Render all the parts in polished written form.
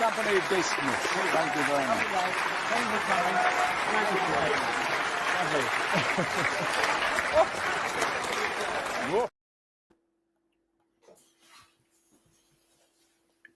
company dismissed. Thank you very much. Thank you for coming. Thank you for Whoa.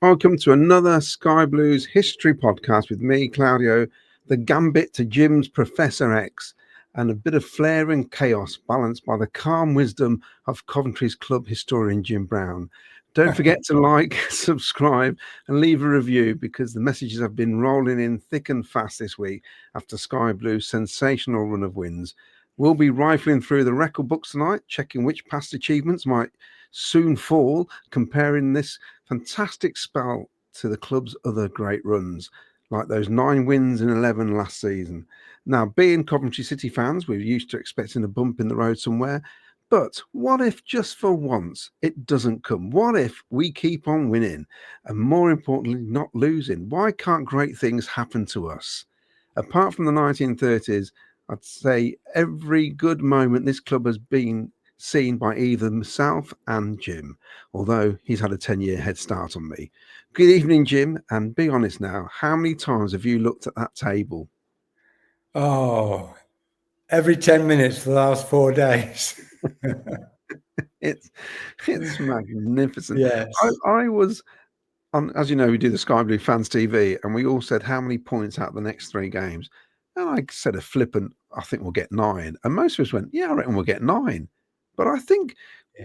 Welcome to another Sky Blues history podcast with me, Claudio, the gambit to Jim's Professor X, and a bit of flair and chaos balanced by the calm wisdom of Coventry's club historian Jim Brown. Don't forget to like, subscribe, and leave a review because the messages have been rolling in thick and fast this week after Sky Blue's sensational run of wins. We'll be rifling through the record books tonight, checking which past achievements might soon fall, comparing this fantastic spell to the club's other great runs, like those 9 wins in 11 last season. Now, being Coventry City fans, we're used to expecting a bump in the road somewhere. But what if just for once it doesn't come? What if we keep on winning and, more importantly, not losing? Why can't great things happen to us? Apart from the 1930s, I'd say every good moment this club has been seen by either myself and Jim, although he's had a 10-year head start on me. Good evening, Jim, and be honest now, how many times have you looked at that table? Oh, every 10 minutes for the last 4 days. It's magnificent. Yes. I was on, as you know, we do the Sky Blue Fans TV, and we all said how many points out the next 3 games. And I said a flippant, I think we'll get 9. And most of us went, yeah, I reckon we'll get 9. But I think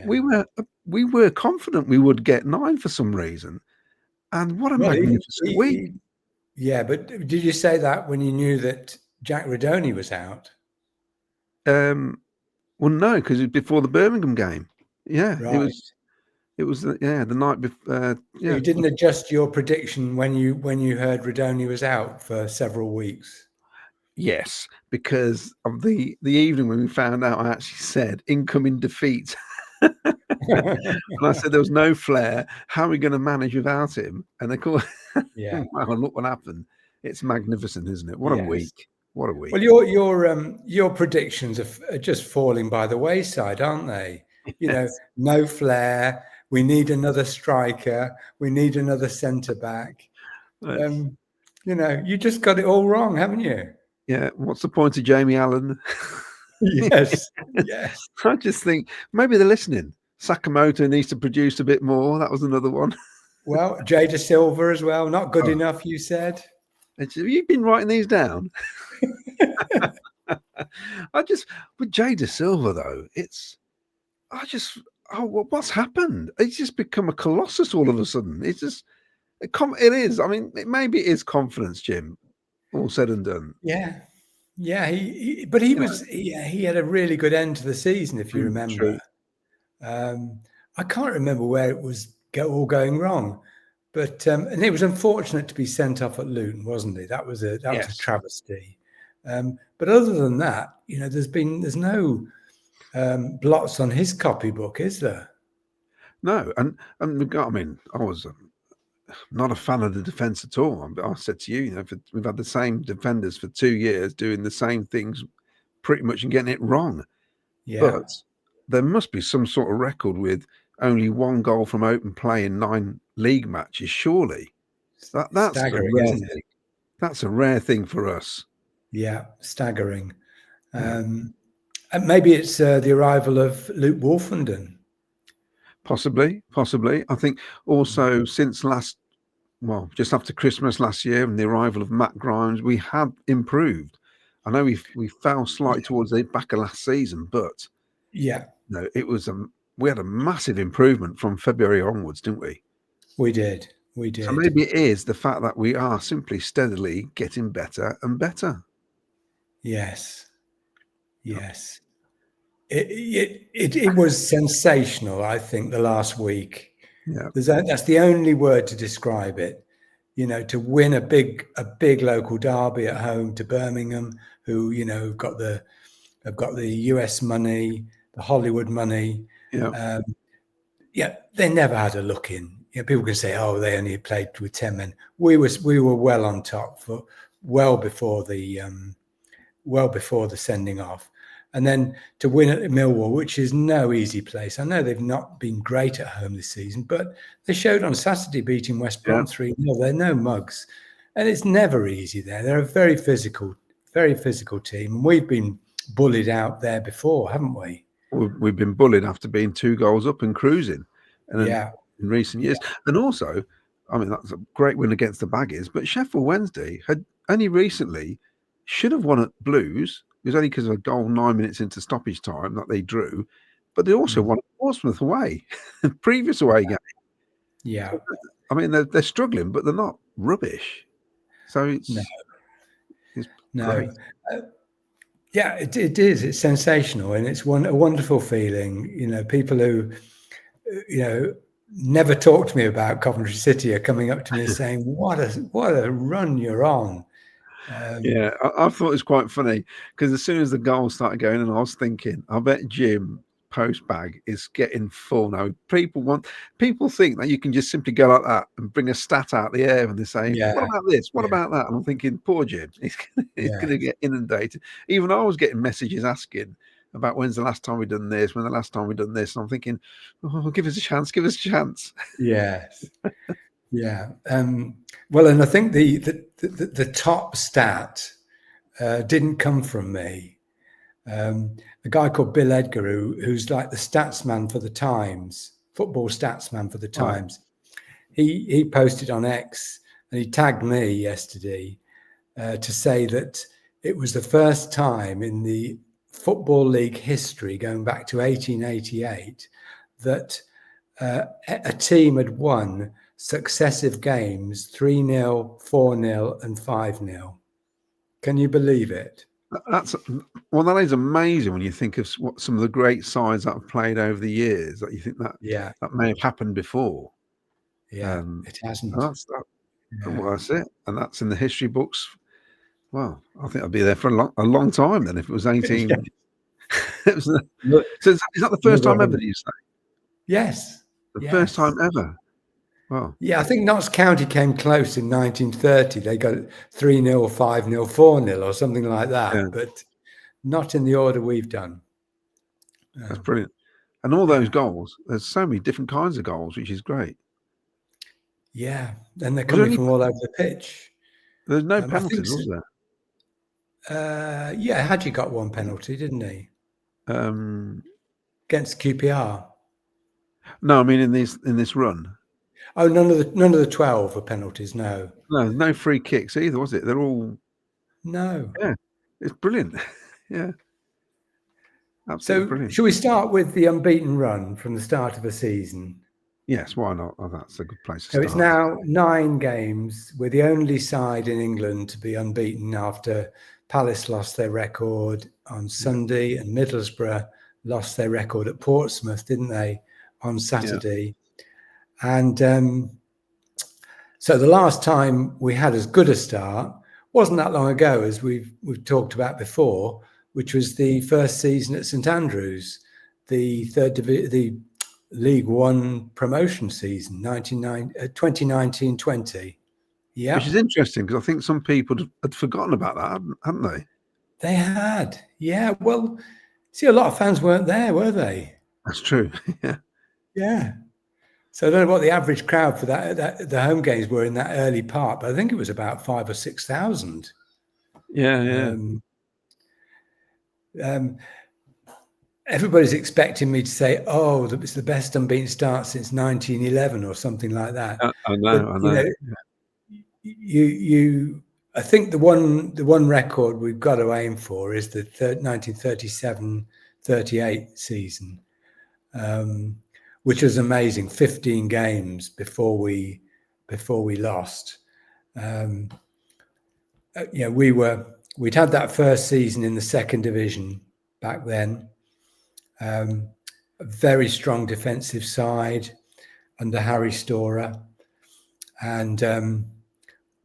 we were confident we would get 9 for some reason. And what a magnificent week. Yeah, but did you say that when you knew that Jack Redoney was out? Well, no, because it was before the Birmingham game. Yeah, right. It was the night before. Yeah, you didn't adjust your prediction when you heard Redoney was out for several weeks. Yes, because of the evening when we found out, I actually said incoming defeat. And I said there was no flair. How are we going to manage without him? And of course, yeah. Well, look what happened. It's magnificent, isn't it? What a week! What a week! Well, your predictions are just falling by the wayside, aren't they? You know, no flair. We need another striker. We need another centre back. You know, you just got it all wrong, haven't you? Yeah. What's the point of Jamie Allen? Yes. Yes. I just think maybe they're listening. Sakamoto needs to produce a bit more. That was another one. Well, Jada Silva as well. Not good enough, you said. Have you been writing these down? With Jada Silva though, what's happened? It's just become a colossus all of a sudden. It is. I mean, maybe it is confidence, Jim. All said and done. Yeah. Yeah, he had a really good end to the season, if you remember. I can't remember where it was all going wrong, but and it was unfortunate to be sent off at Luton, wasn't it? That was a travesty. But other than that, you know, there's no blots on his copybook, is there? No, and I mean, I was not a fan of the defence at all. I said to you, you know, we've had the same defenders for 2 years doing the same things pretty much and getting it wrong. Yeah. But there must be some sort of record with only 1 goal from open play in 9 league matches, surely. That's staggering, a rare isn't it? thing. That's a rare thing for us. Yeah, staggering. And maybe it's the arrival of Luke Wolfenden. Possibly. I think also since just after Christmas last year and the arrival of Matt Grimes, we have improved. I know we fell slightly towards the back of last season, but no, it was we had a massive improvement from February onwards, didn't we? We did. So maybe it is the fact that we are simply steadily getting better and better. Yes. It was sensational, I think, the last week. Yeah. That's the only word to describe it. You know, to win a big local derby at home to Birmingham, who, you know, have got the US money, the Hollywood money. Yeah. They never had a look in. You know, people can say, "Oh, they only played with 10 men." We were well on top for well before the sending off. And then to win at Millwall, which is no easy place. I know they've not been great at home this season, but they showed on Saturday beating West Brom 3-0. They're no mugs. And it's never easy there. They're a very physical team. And we've been bullied out there before, haven't we? We've been bullied after being 2 goals up and cruising in recent years. And also, I mean, that's a great win against the Baggies, but Sheffield Wednesday had only recently should have won at Blues. It was only because of a goal 9 minutes into stoppage time that they drew, but they also won at Portsmouth away, previous away game. Yeah. I mean, they're struggling, but they're not rubbish. So it's great. Yeah, it is. It's sensational, and it's a wonderful feeling. You know, people who, you know, never talk to me about Coventry City are coming up to me and saying, "What a run you're on." Yeah, I thought it was quite funny because as soon as the goal started going, and I was thinking, I bet Jim post bag is getting full now. People think that you can just simply go like that and bring a stat out the air and they're saying, "What about this? What about that?" And I'm thinking, poor Jim, he's going to get inundated. Even I was getting messages asking about when's the last time we've done this, when the last time we've done this. And I'm thinking, oh, give us a chance. Yes. Yeah. Well, and I think the top stat didn't come from me. A guy called Bill Edgar, who's like the statsman for the Times, football statsman for the Times. Right. He posted on X and he tagged me yesterday to say that it was the first time in the Football League history, going back to 1888, that a team had won successive games 3-0, 4-0, and 5-0. Can you believe it? That is amazing when you think of what some of the great sides that have played over the years. That you think that that may have happened before. Yeah, it hasn't. Well, that's it, and that's in the history books. Well, I think I'd be there for a long time then if it was 18. So is that the first time ever that you say? Yes. The first time ever. Wow. Yeah, I think Notts County came close in 1930. They got 3-0, 5-0, 4-0 or something like that, but not in the order we've done. That's brilliant. And all those goals, there's so many different kinds of goals, which is great. Yeah, and they're coming from all over the pitch. There's no penalties, was there? Yeah, Hadji got one penalty, didn't he? Against QPR. No, I mean in this run. Oh, none of the 12 are penalties. No, no free kicks either, was it? They're all no. Yeah, it's brilliant. Yeah, absolutely brilliant. Should we start with the unbeaten run from the start of the season? Yes, why not? Oh, that's a good place to start. So it's now 9 games. We're the only side in England to be unbeaten after Palace lost their record on Sunday and Middlesbrough lost their record at Portsmouth, didn't they, on Saturday? And so the last time we had as good a start wasn't that long ago, as we've talked about before, which was the first season at St Andrews, the League One promotion season, 2019-20. Yeah, which is interesting because I think some people had forgotten about that, hadn't they? They had, yeah. Well, see, a lot of fans weren't there, were they? That's true. Yeah. So I don't know what the average crowd for the home games were in that early part, but I think it was about 5,000 or 6,000. Yeah. Everybody's expecting me to say, "Oh, it's the best unbeaten start since 1911" or something like that. I know. I think the one record we've got to aim for is the 1937-38 season. Which was amazing. 15 games before we lost. We'd had that first season in the second division back then. A very strong defensive side under Harry Storer, and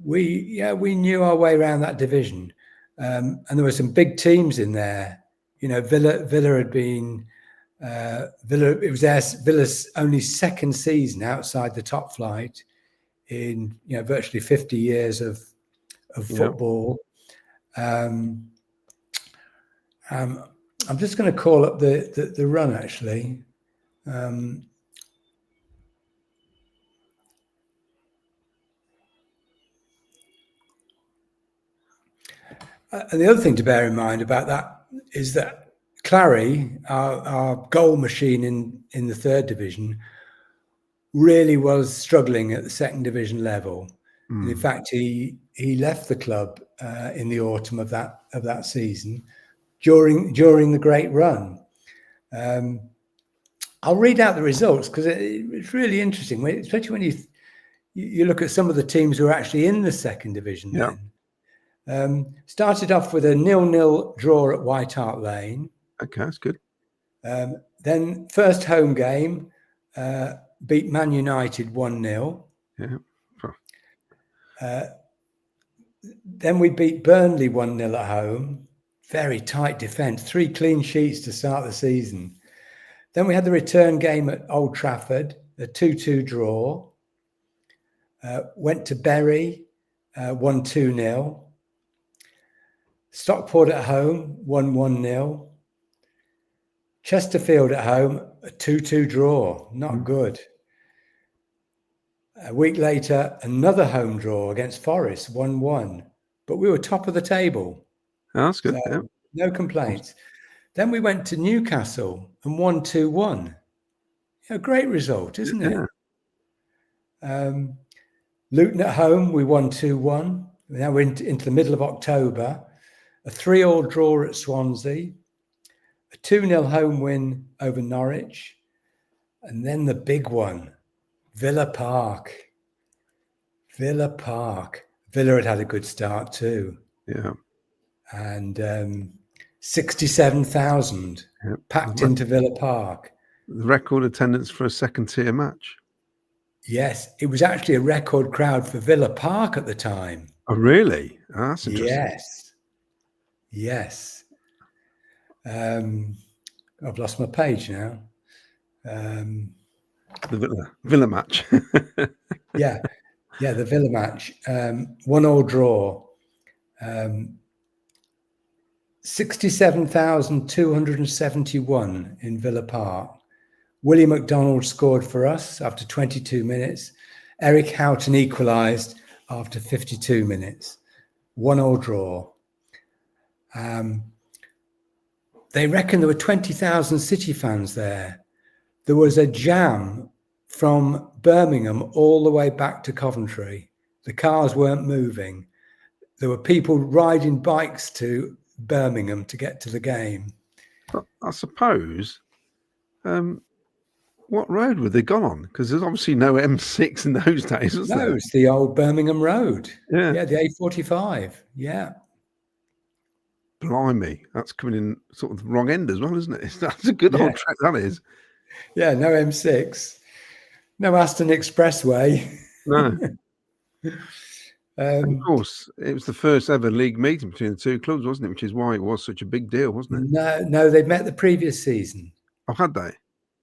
we knew our way around that division. And there were some big teams in there. You know, Villa had been. It was Villa's only second season outside the top flight in virtually 50 years of football. I'm just going to call up the run, actually. And the other thing to bear in mind about that is that Clary, our goal machine in the 3rd division, really was struggling at the 2nd division level. And in fact, he left the club in the autumn of that season during the great run. I'll read out the results because it's really interesting, especially when you look at some of the teams who are actually in the 2nd division. Yeah. Then started off with a 0-0 draw at White Hart Lane. Okay, that's good. Then first home game beat Man United 1-0. Yeah. Then we beat Burnley 1-0 at home. Very tight defence, 3 clean sheets to start the season. Then we had the return game at Old Trafford, a 2-2 draw. Went to Bury, won 2-0. Stockport at home, won 1-0. Chesterfield at home, a 2-2 draw, not good. A week later, another home draw against Forest, 1-1. But we were top of the table. Oh, that's good. So no complaints. Then we went to Newcastle and won 2-1. A great result, isn't it? Luton at home, we won 2-1. Now we're into the middle of October. A 3-3 draw at Swansea. A 2-0 home win over Norwich. And then the big one, Villa Park. Villa Park. Villa had a good start too. Yeah. And 67,000 packed into Villa Park. The record attendance for a 2nd-tier match. Yes, it was actually a record crowd for Villa Park at the time. Oh, really? Oh, that's interesting. Yes. I've lost my page now. The Villa match. Yeah, the Villa match. 1-1 draw. 67,271 in Villa Park. Willie McDonald scored for us after 22 minutes. Eric Houghton equalised after 52 minutes. 1-1 draw. They reckon there were 20,000 City fans there. There was a jam from Birmingham all the way back to Coventry. The cars weren't moving. There were people riding bikes to Birmingham to get to the game. But I suppose, what road would they gone on? Because there's obviously no M6 in those days, was there? No, it's the old Birmingham Road. Yeah, the A45. Yeah. Blimey, that's coming in sort of the wrong end as well, isn't it? That's a good old track, that is. Yeah, no M6. No Aston Expressway. No. Of course, it was the first ever league meeting between the two clubs, wasn't it? Which is why it was such a big deal, wasn't it? No, they'd met the previous season. Oh, had they?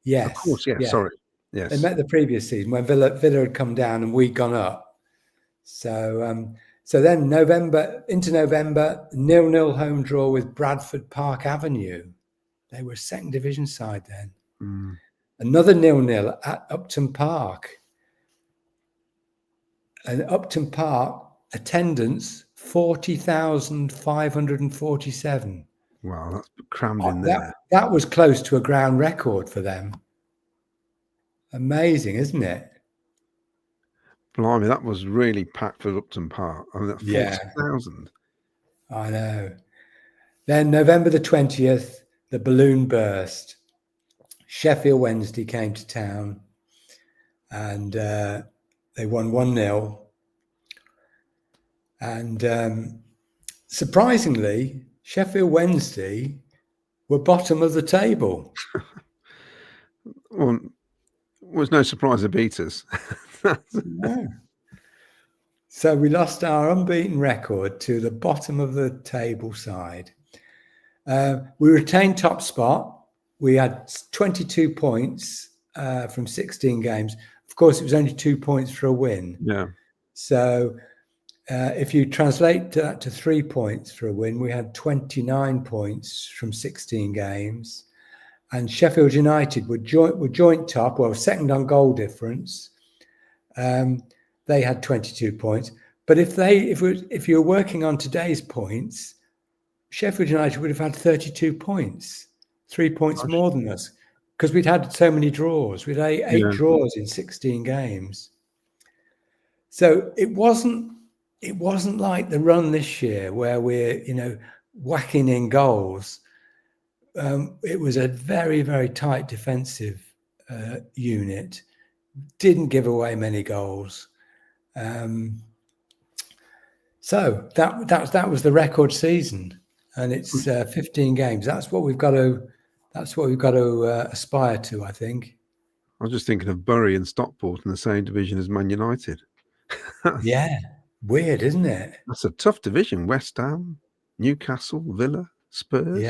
Yes. Of course, yeah. Sorry. Yes. They met the previous season when Villa had come down and we'd gone up. So then November, 0-0 home draw with Bradford Park Avenue. They were a 2nd division side then. Another 0-0 at Upton Park. And Upton Park attendance 40,547. Wow, that's crammed in there. That was close to a ground record for them. Amazing, isn't it? Blimey, that was really packed for Upton Park. I mean, that's 40,000. I know. Then November the 20th, the balloon burst. Sheffield Wednesday came to town and they won 1-0. And surprisingly, Sheffield Wednesday were bottom of the table. Well, it was no surprise they beat us. No. So we lost our unbeaten record to the bottom of the table side. We retained top spot. We had 22 points from 16 games. Of course, it was only 2 points for a win. Yeah. So if you translate that to 3 points for a win, we had 29 points from 16 games. And Sheffield United were joint top, well, second on goal difference. They had 22 points. But if you're working on today's points, Sheffield United would have had 32 points, 3 points more than us, because we'd had so many draws. We'd had eight draws in 16 games. So it wasn't like the run this year where we're, whacking in goals. It was a very, very tight defensive unit. Didn't give away many goals. So that was the record season, and it's 15 games. That's what we've got to aspire to, I think. I was just thinking of Bury and Stockport in the same division as Man United. Yeah, weird, isn't it? That's a tough division. West Ham, Newcastle, Villa, Spurs.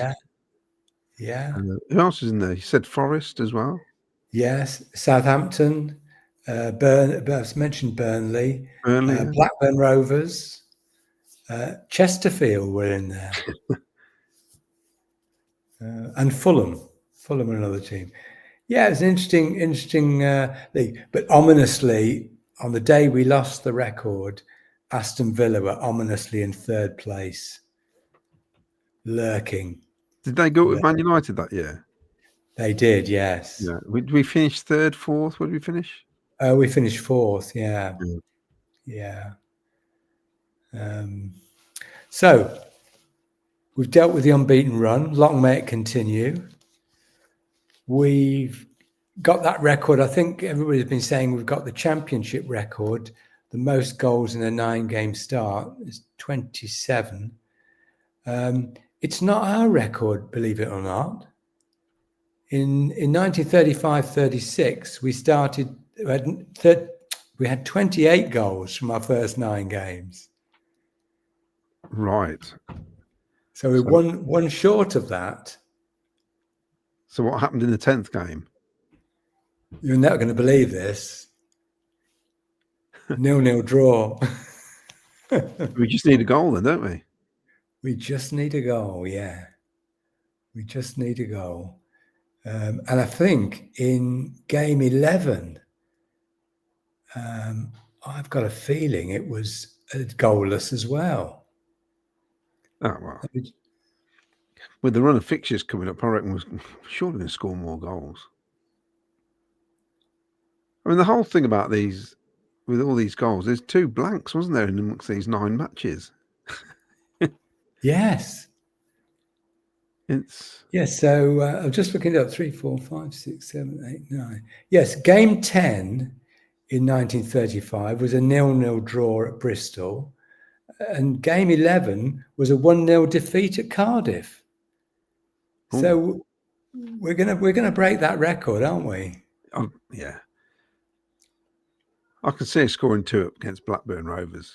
Yeah. Who else is in there? You said Forest as well. Yes, Southampton, I mentioned Burnley, Blackburn Rovers, Chesterfield were in there, and Fulham are another team. Yeah, it's an interesting league. But ominously, on the day we lost the record, Aston Villa were ominously in third place, lurking. Did they go with Man United that year? They did, yes. Yeah. We finished third, fourth. Where did we finish? We finished fourth, yeah. So we've dealt with the unbeaten run. Long may it continue. We've got that record. I think everybody's been saying we've got the championship record. The most goals in a 9-game start is 27. It's not our record, believe it or not. In 1935-36, we had 28 goals from our first 9 games. Right. So we won one short of that. So what happened in the 10th game? You're not going to believe this. 0-0 draw. We just need a goal then, don't we? We just need a goal, yeah. We just need a goal. And I think in game 11, I've got a feeling it was goalless as well. Oh, well. With the run of fixtures coming up, I reckon we're surely going to score more goals. I mean, the whole thing about these, with all these goals, there's 2 blanks, wasn't there, amongst these 9 matches? Yes. So I'm just looking it up. 3, 4, 5, 6, 7, 8, 9. Yes, game 10 in 1935 was a 0-0 draw at Bristol, and game 11 was a 1-0 defeat at Cardiff. Ooh. So we're gonna break that record, aren't we? Yeah. I could see us scoring 2 up against Blackburn Rovers.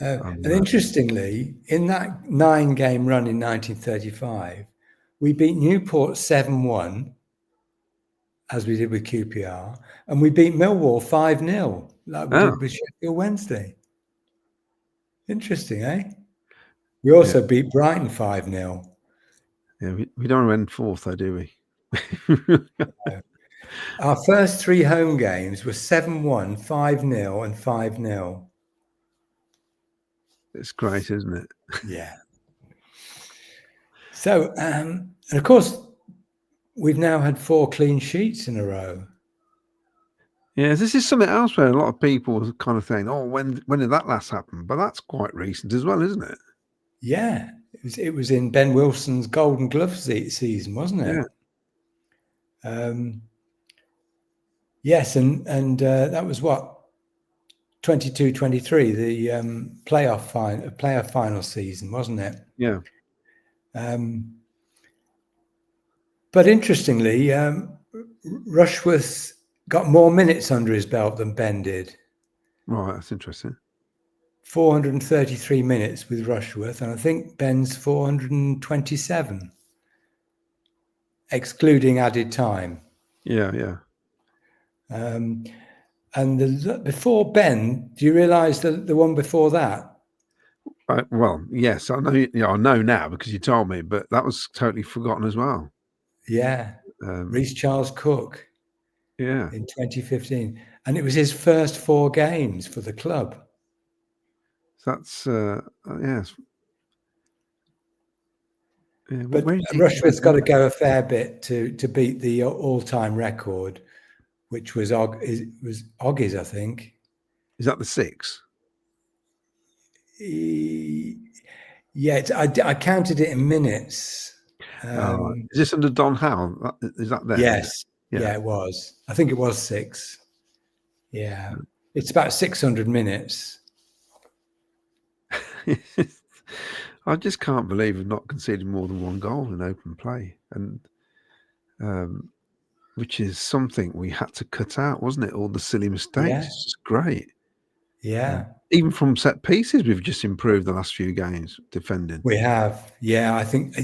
And interestingly, in that 9-game run in 1935, we beat Newport 7-1, as we did with QPR, and we beat Millwall 5-0, like we did with Sheffield Wednesday. Interesting, eh? We also beat Brighton 5-0. Yeah, we don't end 4th, though, do we? Our first 3 home games were 7-1, 5-0, and 5-0. It's great, isn't it? Yeah. So, and of course, we've now had 4 clean sheets in a row. Yeah, this is something else where a lot of people are kind of saying, "Oh, when did that last happen?" But that's quite recent as well, isn't it? Yeah, it was in Ben Wilson's Golden Glove season, wasn't it? Yeah. Yes, and that was what 22-23, the playoff final season, wasn't it? Yeah. But interestingly, Rushworth got more minutes under his belt than Ben did. Right, that's interesting. 433 minutes with Rushworth, and I think Ben's 427, excluding added time. Yeah. And before Ben, do you realise the one before that? Well, yes, I know. Yeah, I know now because you told me, but that was totally forgotten as well. Yeah, Reece Charles Cook Yeah, in 2015, and it was his first 4 games for the club. so that's yes. Yeah, But Rushworth's got to go a fair bit to beat the all-time record, which was Oggy's, I think. Is that the 6? Yeah, I counted it in minutes. Is this under Don Howe? Is that there? Yes. Yeah, it was. I think it was 6. Yeah. It's about 600 minutes. I just can't believe we've not conceded more than 1 goal in open play, and which is something we had to cut out, wasn't it? All the silly mistakes. Yeah. It's just great. Yeah. Even from set pieces, we've just improved the last few games defending. We have. Yeah, I think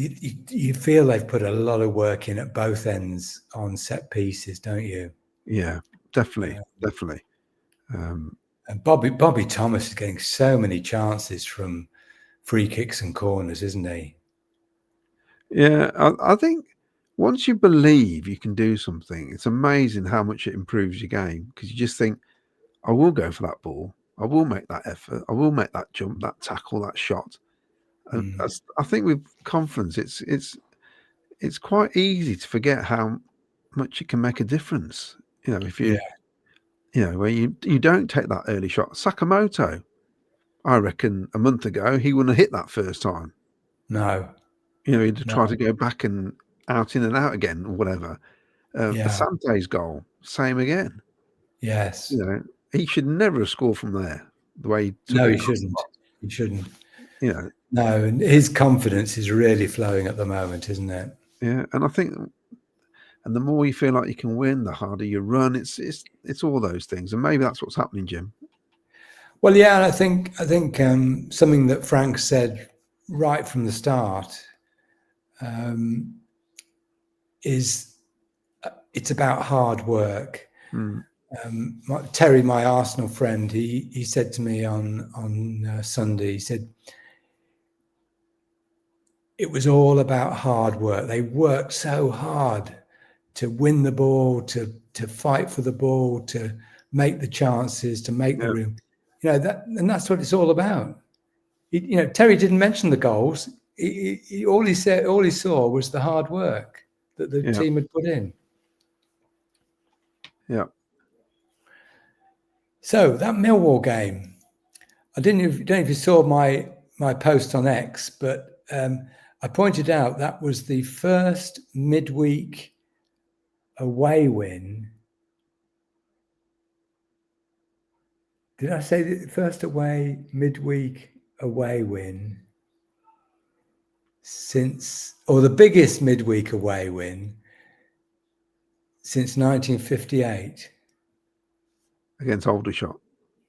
you feel they've put a lot of work in at both ends on set pieces, don't you? Yeah, definitely. Definitely. And Bobby Thomas is getting so many chances from free kicks and corners, isn't he? Yeah, I think once you believe you can do something, it's amazing how much it improves your game, because you just think, I will go for that ball. I will make that effort. I will make that jump, that tackle, that shot. And I think with confidence, it's quite easy to forget how much it can make a difference. You know, if you, where you don't take that early shot. Sakamoto, I reckon a month ago, he wouldn't have hit that first time. No. He'd try to go back and out, in and out again, or whatever. Asante's goal, same again. Yes. He should never have scored from there. The way he took No, it. he shouldn't. He shouldn't. No, and his confidence is really flowing at the moment, isn't it? Yeah, and I think, and the more you feel like you can win, the harder you run. It's all those things, and maybe that's what's happening, Jim. Well, yeah, and I think something that Frank said right from the start is it's about hard work. Terry, my Arsenal friend, he said to me on Sunday, he said it was all about hard work. They worked so hard to win the ball, to fight for the ball, to make the chances, to make the room. And that's what it's all about. Terry didn't mention the goals. All he saw was the hard work that the team had put in. Yeah. So that Millwall game, I don't know if you saw my post on X, but I pointed out that was the first midweek away win. Did I say the first midweek away win or the biggest midweek away win since 1958? Against Aldershot.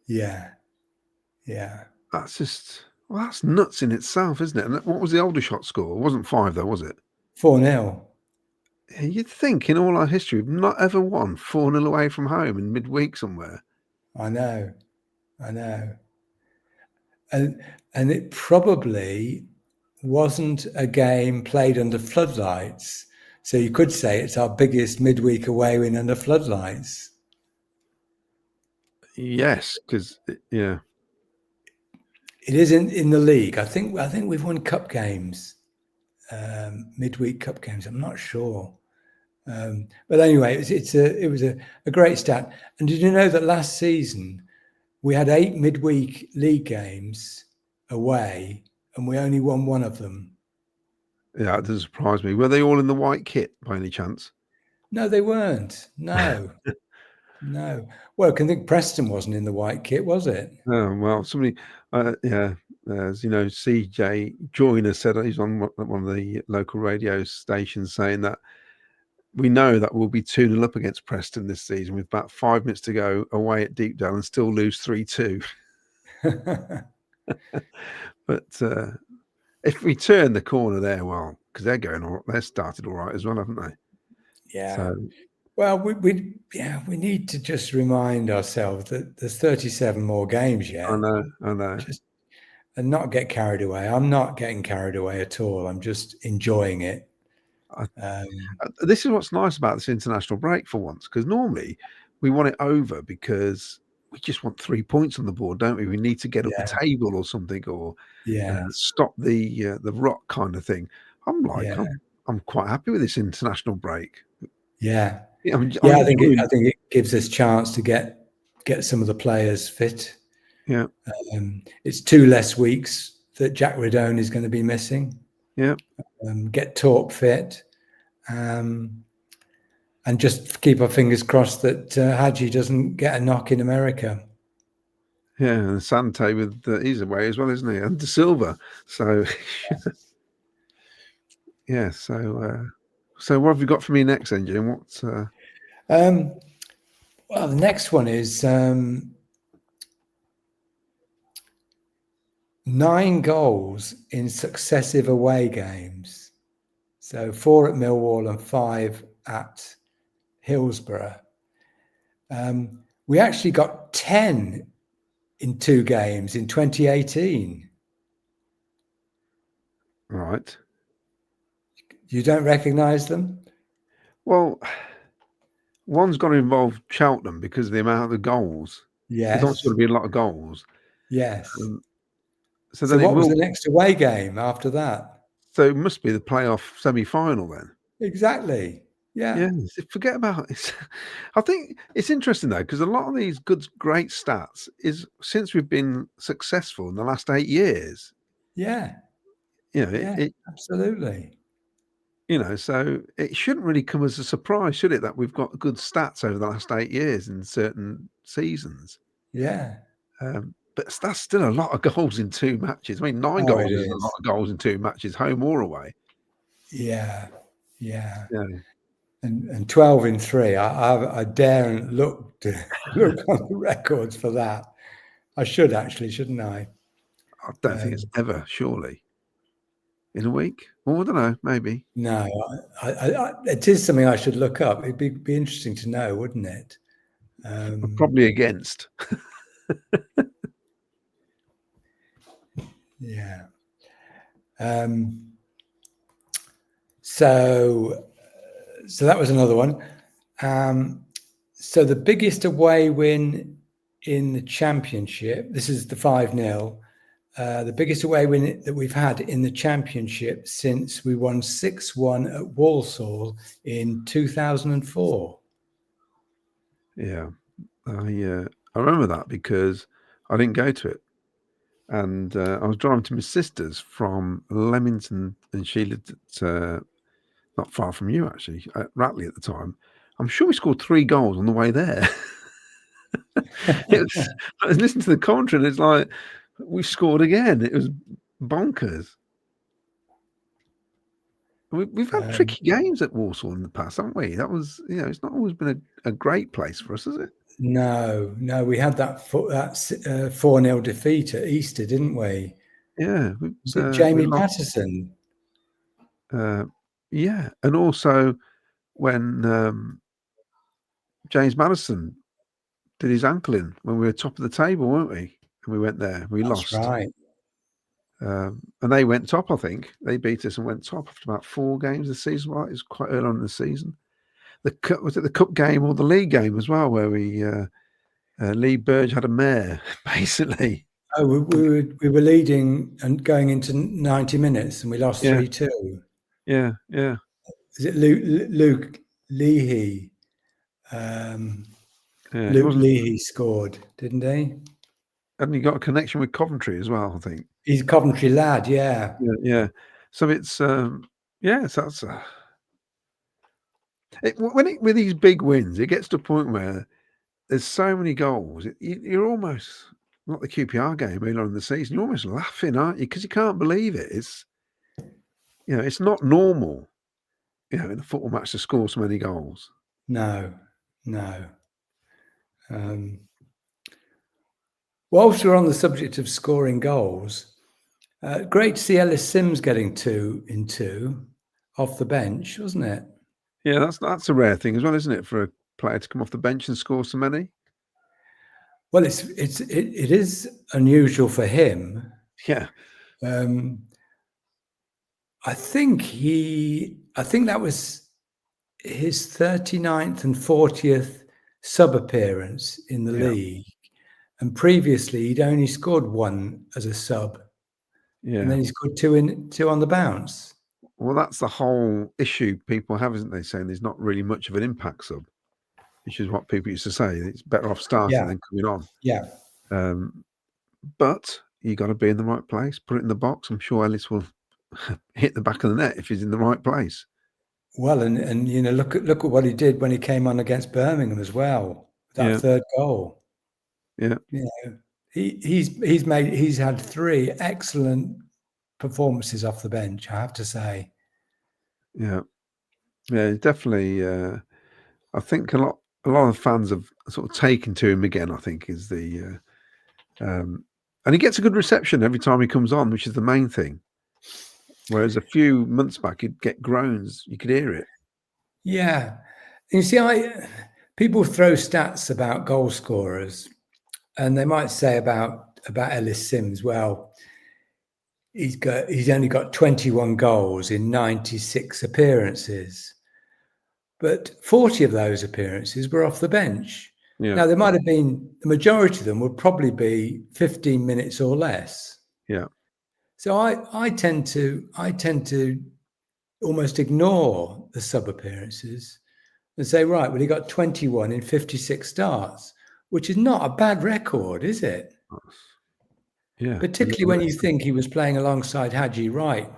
Yeah. That's nuts in itself, isn't it? And what was the Aldershot score? It wasn't 5 though, was it? 4-0. You'd think in all our history we've not ever won 4-0 away from home in midweek somewhere. I know. And it probably wasn't a game played under floodlights. So you could say it's our biggest midweek away win under floodlights. Yes, because it is in the league. I think we've won cup games, midweek cup games. I'm not sure, but anyway, it was a great stat. And did you know that last season we had 8 midweek league games away, and we only won 1 of them? Yeah, it doesn't surprise me. Were they all in the white kit by any chance? No, they weren't. No. No. Well, I can think Preston wasn't in the white kit, was it? Oh, well, somebody, as you know, CJ Joyner said, he's on one of the local radio stations, saying that we know that we'll be 2-0 up against Preston this season with about 5 minutes to go away at Deepdale and still lose 3-2. But if we turn the corner there, well, because they're started all right as well, haven't they? Yeah. So, Well, we need to just remind ourselves that there's 37 more games yet. I know. And not get carried away. I'm not getting carried away at all. I'm just enjoying it. This is what's nice about this international break for once, because normally we want it over because we just want 3 points on the board, don't we? We need to get up the table or something, or stop the rot kind of thing. I'm quite happy with this international break. Yeah, I think it gives us chance to get some of the players fit. Yeah, it's 2 less weeks that Jack Redone is going to be missing. Yeah, get Torp fit, and just keep our fingers crossed that Hadji doesn't get a knock in America. Yeah, and Sante with he's away as well, isn't he? And De Silva. So yeah. So what have you got for me next, then, Jim? What's well, the next one is 9 goals in successive away games. So 4 at Millwall and 5 at Hillsborough. We actually got 10 in 2 games in 2018. Right. You don't recognise them? Well, one's got to involve Cheltenham because of the amount of the goals. Yes. There's also going to be a lot of goals. Yes. So what was the next away game after that? So it must be the playoff semi-final then. Exactly. Yeah. Yeah. Forget about it. I think it's interesting though, because a lot of these great stats is since we've been successful in the last 8 years. Yeah. You know, absolutely. You know, so it shouldn't really come as a surprise, should it, that we've got good stats over the last 8 years in certain seasons? Yeah. But that's still a lot of goals in 2 matches. I mean, 9 goals is a lot of goals in 2 matches, home or away. Yeah. And 12 in 3. I daren't look on the records for that. I should actually, shouldn't I? I don't think it's ever, surely. In a week? Well, I don't know, maybe. No, it is something I should look up. It'd be interesting to know, wouldn't it? Probably against. Yeah. So that was another one. So the biggest away win in the Championship, this is the 5-0, the biggest away win that we've had in the Championship since we won 6-1 at Walsall in 2004. Yeah. I remember that because I didn't go to it. And I was driving to my sister's from Leamington, and she lived at, not far from you, actually, at Ratley at the time. I'm sure we scored 3 goals on the way there. I was listening to the commentary, and it's like, we scored again. It was bonkers. We've had tricky games at Walsall in the past, haven't we? That was, it's not always been a great place for us, has it? No, we had that 4-0 defeat at Easter, didn't we? Yeah. Was it Jamie Patterson? Yeah, and also when James Madison did his ankle in when we were top of the table, weren't we? And we went there, we lost. Right. And they went top, I think. They beat us and went top after about 4 games this season. Right? It was quite early on in the season. Was it the cup game or the league game as well, where we Lee Burge had a mare, basically. Oh, we were leading and going into 90 minutes, and we lost 3-2. Yeah. Is it Luke Leahy? Luke Leahy scored, didn't he? Hadn't he got a connection with Coventry as well, I think? He's a Coventry lad, yeah. Yeah. So it's, so that's... with these big wins, it gets to a point where there's so many goals. You're almost, not the QPR game earlier in the season, you're almost laughing, aren't you? Because you can't believe it. It's, it's not normal, in a football match to score so many goals. No. Whilst we're on the subject of scoring goals, great to see Ellis Sims getting 2 in 2 off the bench, wasn't it? Yeah, that's a rare thing as well, isn't it, for a player to come off the bench and score so many? Well, it is unusual for him. Yeah, I think that was his 39th and 40th sub appearance in the yeah, league. And previously he'd only scored one as a sub. And yeah. then he scored two on the bounce. Well, that's the whole issue people have, isn't they? Saying there's not really much of an impact sub, which is what people used to say. It's better off starting Yeah. than coming on. Yeah. But you got to be in the right place. Put it in the box. I'm sure Ellis will hit the back of the net if he's in the right place. Well, and you know, look at what he did when he came on against Birmingham as well. That third goal. Yeah. You know, he's had 3 excellent performances off the bench, I have to say. Yeah. Yeah, definitely. I think a lot of fans have sort of taken to him again, I think, is the and he gets a good reception every time he comes on, which is the main thing. Whereas a few months back, he'd get groans. You could hear it. Yeah. You see, people throw stats about goal scorers, and they might say about Ellis Sims, well, he's only got 21 goals in 96 appearances. But 40 of those appearances were off the bench. Yeah. Now, there might have been, the majority of them would probably be 15 minutes or less. Yeah. So I tend to almost ignore the sub appearances and say, right, well, he got 21 in 56 starts, which is not a bad record, is it? Yeah. Particularly when you think he was playing alongside Haji Wright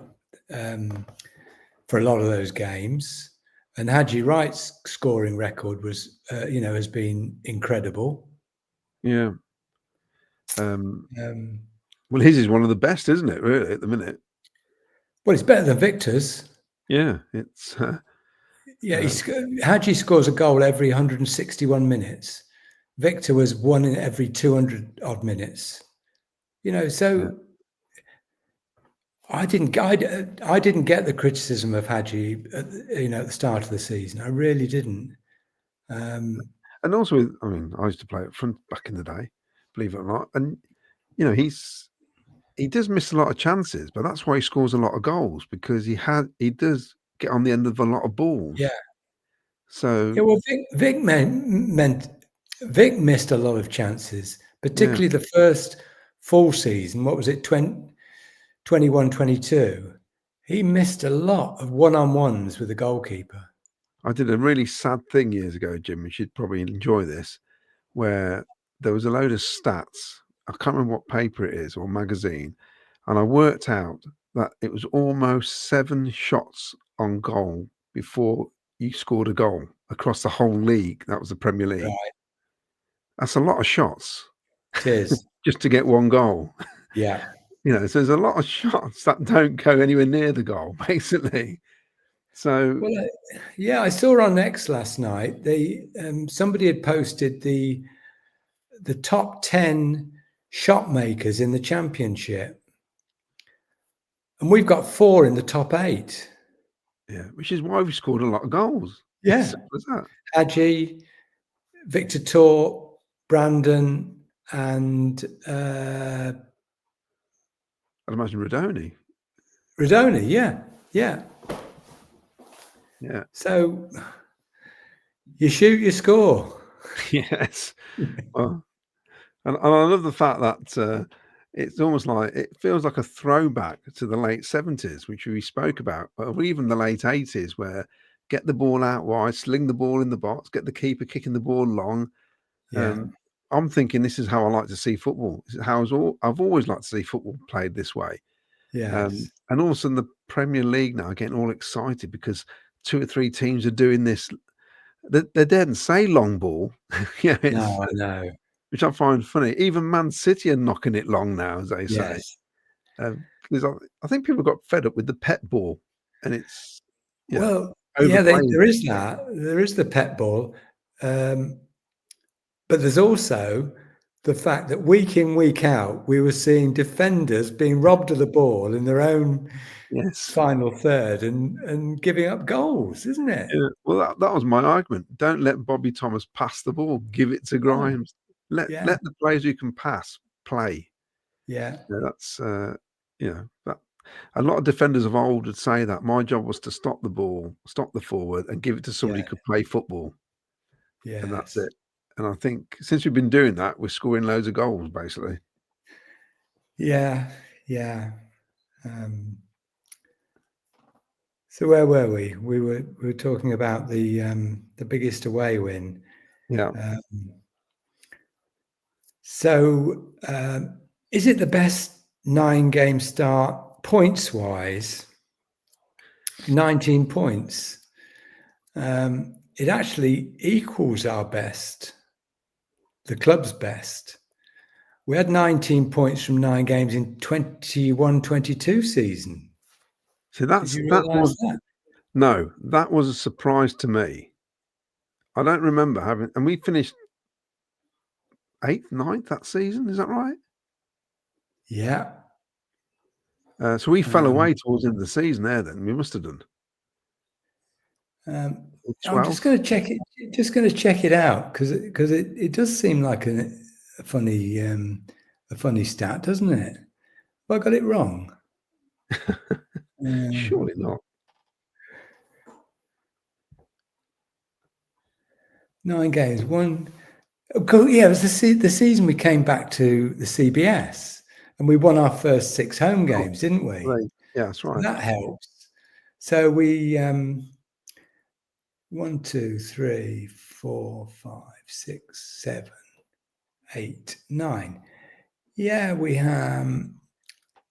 for a lot of those games. And Haji Wright's scoring record was, has been incredible. Yeah. Well, his is one of the best, isn't it? Really, at the minute. Well, it's better than Victor's. Yeah, it's. Haji scores a goal every 161 minutes. Victor was 1 in every 200 odd minutes. So I didn't get the criticism of Haji, at the start of the season. I really didn't. And also, I mean, I used to play up front back in the day, believe it or not, and he does miss a lot of chances, but that's why he scores a lot of goals, because he does get on the end of a lot of balls. Yeah. So well, Vic missed a lot of chances, particularly the first full season. What was it, 21-22? He missed a lot of one-on-ones with the goalkeeper. I did a really sad thing years ago, Jim. You should probably enjoy this, where there was a load of stats. I can't remember what paper it is or magazine, and I worked out that it was almost 7 shots on goal before you scored a goal across the whole league. That was the Premier League. Right. That's a lot of shots. It is. Just to get 1 goal. Yeah. So there's a lot of shots that don't go anywhere near the goal, basically. So well, I saw on X last night. Somebody had posted the top 10 shot makers in the championship, and we've got 4 in the top 8. Yeah, which is why we scored a lot of goals. Yeah, as simple as that. Haji, Victor Tor, Brandon, and I'd imagine Rodoni. Yeah. Yeah. So you shoot, you score. Yes. Well, and I love the fact that it's almost like it feels like a throwback to the late 70s, which we spoke about, or even the late 80s, where get the ball out wide, sling the ball in the box, get the keeper kicking the ball long. Yeah. I'm thinking this is how I like to see football. This is how I've always liked to see football played this way. Yes. And all of a sudden, the Premier League now are getting all excited because 2 or 3 teams are doing this. They daren't say long ball. No, I know. Which I find funny. Even Man City are knocking it long now, as they say. Because I think people got fed up with the pet ball, and it's there is that. There is the pet ball, but there's also the fact that week in, week out, we were seeing defenders being robbed of the ball in their own final third and giving up goals, isn't it? Yeah. Well, that was my argument. Don't let Bobby Thomas pass the ball. Give it to Grimes. Let the players who can pass play. Yeah. That's that a lot of defenders of old would say that my job was to stop the ball, stop the forward, and give it to somebody who could play football. Yeah. And that's it. And I think since we've been doing that, we're scoring loads of goals, basically. Yeah. So where were we? We were talking about the biggest away win. Yeah. Is it the best 9-game start points wise? 19 points. It actually equals our best, the club's best. We had 19 points from 9 games in 21-22 season. So that was that was a surprise to me. I don't remember having, and we finished 8th, 9th that season. Is that right? Yeah. So we fell away towards the end of the season there. Then we must have done. I'm just going to check it. Just going to check it out because it does seem like a funny stat, doesn't it? Have I got it wrong? Surely not. 9 games, one. Yeah, it was the season we came back to the CBS and we won our first 6 home games, didn't we? Right. Yeah, that's right. So that helps. So we 1, 2, 3, 4, 5, 6, 7, 8, 9. Yeah, we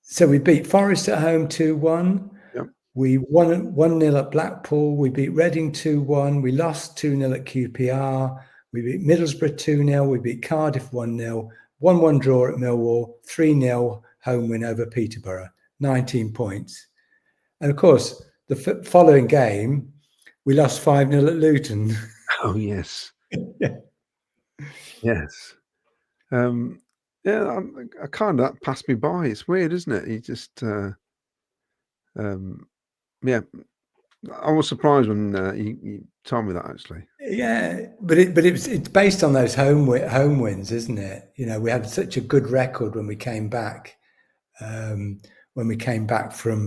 so we beat Forest at home 2-1. Yep. We won 1-0 at Blackpool. We beat Reading 2-1. We lost 2-0 at QPR. We beat Middlesbrough 2-0. We beat Cardiff 1-0. 1-1 draw at Millwall. 3-0 home win over Peterborough. 19 points. And of course, the following game, we lost 5-0 at Luton. Oh yes. Yeah. Yes. Yeah, I kind of that passed me by. It's weird, isn't it? He just, yeah. I was surprised when you told me that actually. Yeah, but it's based on those home wins, isn't it? You know, we had such a good record when we came back, from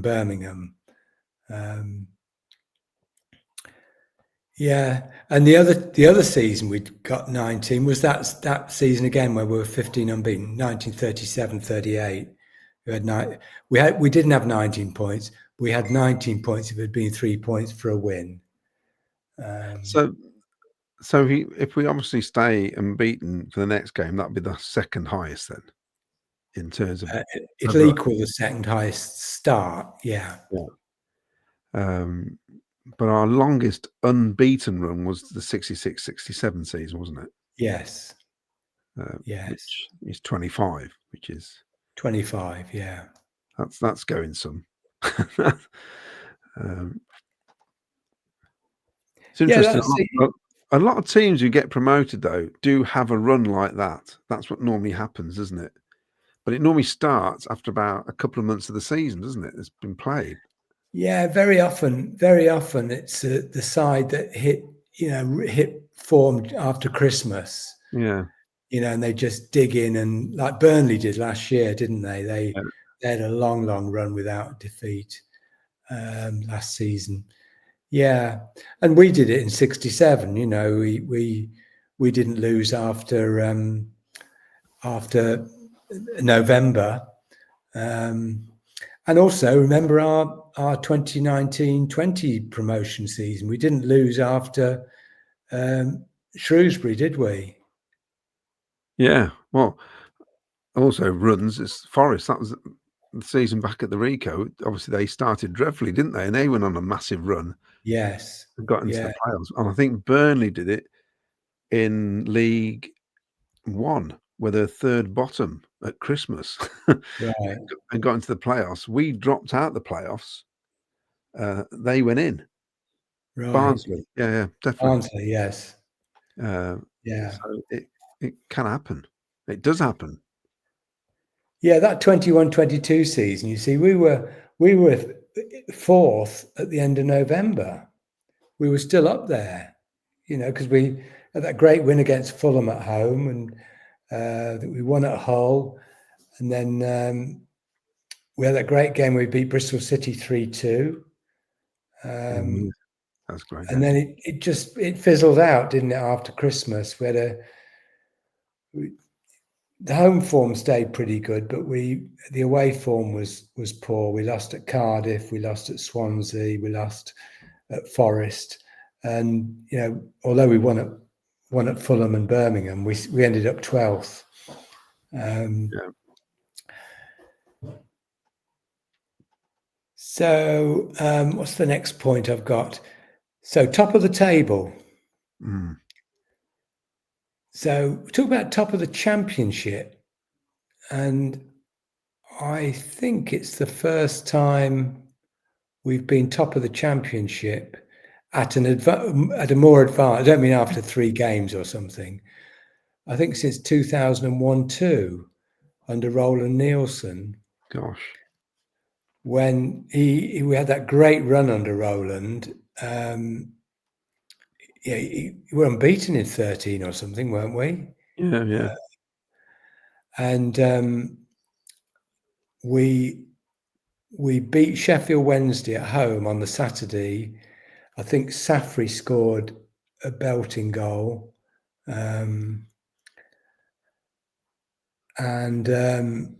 Birmingham. Yeah, and the other season we got 19 was that season again where we were 15 unbeaten, 1937-38. We didn't have 19 points. We had 19 points if it had been 3 points for a win. So if we obviously stay unbeaten for the next game, that'd be the second highest then, in terms of it'll equal the second highest start. Yeah. But our longest unbeaten run was the 66-67 season, wasn't it? Yes. Yes. Which is 25, which is 25. Yeah. That's going some. It's interesting. A lot of teams who get promoted though do have a run like that. That's what normally happens, isn't it? But it normally starts after about a couple of months of the season, doesn't it? It's been played. Yeah, very often it's the side that hit form after Christmas. Yeah. You know, and they just dig in, and like Burnley did last year, didn't they? They had a long run without defeat last season. Yeah, and we did it in '67. You know, we didn't lose after November. And also remember our 2019-20 promotion season. We didn't lose after Shrewsbury, did we? Yeah. Well, also runs. It's Forest. That was the season back at the Rico. Obviously, they started dreadfully, didn't they? And they went on a massive run. Yes. And got into the playoffs. And I think Burnley did it in League One, where they're third bottom at Christmas. Right. And got into the playoffs. We dropped out the playoffs. They went in. Right. Barnsley. Yeah, definitely. Barnsley, yes. So it can happen. It does happen. Yeah, that 21-22 season, you see, we were 4th at the end of November. We were still up there, because we had that great win against Fulham at home, and that we won at Hull, and then we had that great game where we beat Bristol City 3-2. That's great. And then it fizzled out, didn't it? After Christmas, we had the home form stayed pretty good, but the away form was poor. We lost at Cardiff, we lost at Swansea, we lost at Forest, and although we won at Fulham and Birmingham, we ended up 12th. So what's the next point I've got? So top of the table. So we talk about top of the Championship, and I think it's the first time we've been top of the Championship at a more advanced. I don't mean after 3 games or something. I think since 2001-2 under Roland Nielsen. Gosh. When we had that great run under Roland. We were unbeaten in 13 or something, weren't we? Yeah. And we beat Sheffield Wednesday at home on the Saturday. I think Safri scored a belting goal. And the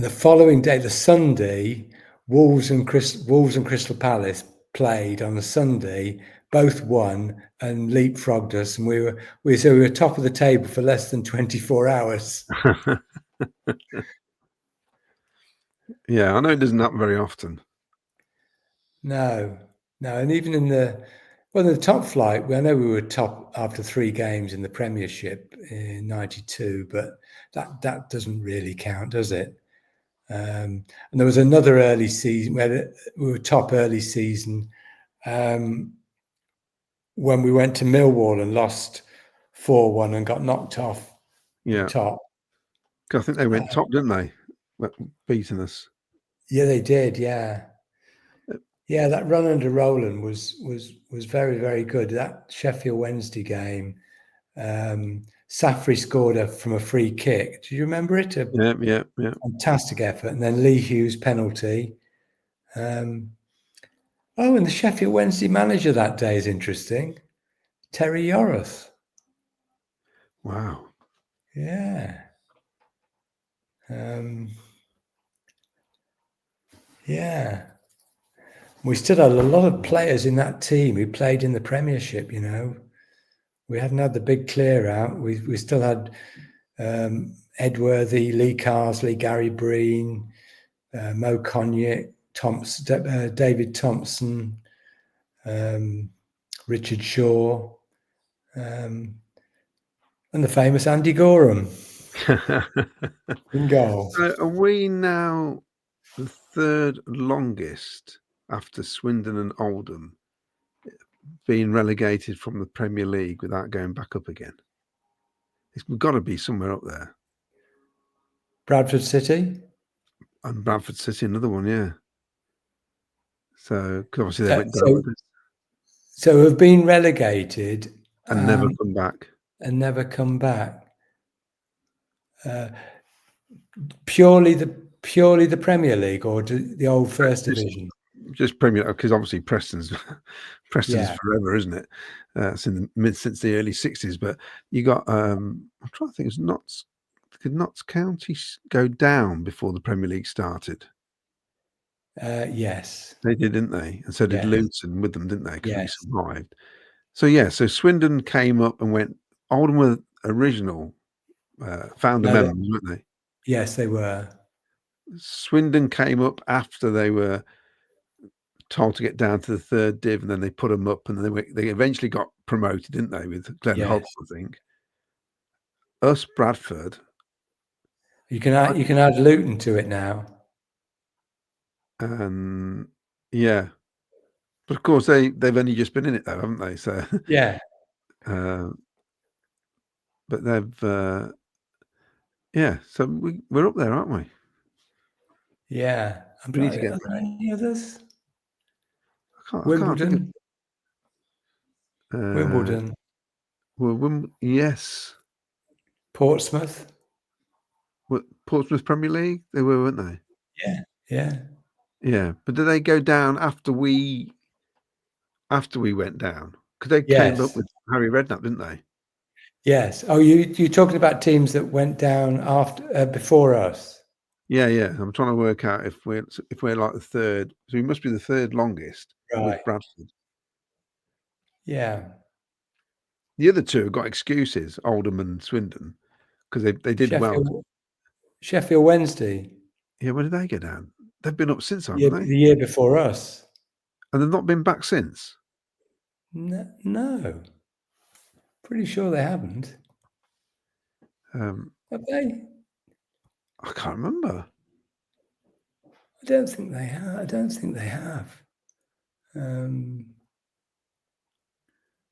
following day, the Sunday, Wolves and Crystal Palace played on the Sunday. Both won and leapfrogged us, and we were top of the table for less than 24 hours. Yeah, I know it doesn't happen very often. No, and even in the top flight, I know we were top after 3 games in the Premiership in '92, but that doesn't really count, does it? And there was another early season where we were top early season when we went to Millwall and lost 4-1 and got knocked off the top. I think they went top, didn't they? Beating us. Yeah, they did. Yeah, that run under Roland was very, very good. That Sheffield Wednesday game, Safri scored from a free kick. Do you remember it? Yeah. Fantastic effort, and then Lee Hughes penalty. And the Sheffield Wednesday manager that day is interesting. Terry Yorath. Wow. Yeah. Yeah. We still had a lot of players in that team who played in the Premiership, We hadn't had the big clear out. We still had Edworthy, Lee Carsley, Gary Breen, Mo Cognac, David Thompson, Richard Shaw, and the famous Andy Gorham in goal. So are we now the 3rd longest after Swindon and Oldham being relegated from the Premier League without going back up again? We've got to be somewhere up there. Bradford City? And Bradford City, another one, yeah. So, obviously they went down. So have been relegated and never come back. And never come back. Purely the Premier League or the old First Division? Just Premier, because obviously Preston's forever, isn't it? Since the early '60s. But you got I'm trying to think. It was did Notts County go down before the Premier League started? Yes, they did, didn't they? And so did Luton with them, didn't they? Because we survived. So Swindon came up and went. Oldham were original founder members, weren't they? Yes, they were. Swindon came up after they were told to get down to the 3rd div, and then they put them up, and then they eventually got promoted, didn't they, with Glenn Hoddle, I think. Us, Bradford. You can add Luton to it now. Yeah, but of course they've only just been in it though, haven't they? So yeah. but they've so we're up there, aren't we? Yeah. We need to get Are there any others? I can't think Wimbledon. of, Wimbledon. well, yes. Portsmouth. What, Portsmouth Premier League? They were, weren't they? Yeah. Yeah. Yeah, but did they go down after we went down? Because they came up Yes. with Harry Redknapp, didn't they? Yes. Oh, you're talking about teams that went down after before us. Yeah. I'm trying to work out if we're like the third. So we must be the third longest with Right. Bradford. Yeah. The other two have got excuses, Oldham and Swindon, because they did well. Sheffield Wednesday. Yeah, when did they go down? They've been up since, haven't Yeah, they? the year before us. And they've not been back since. No. Pretty sure they haven't. Have they? I can't remember. I don't think they have.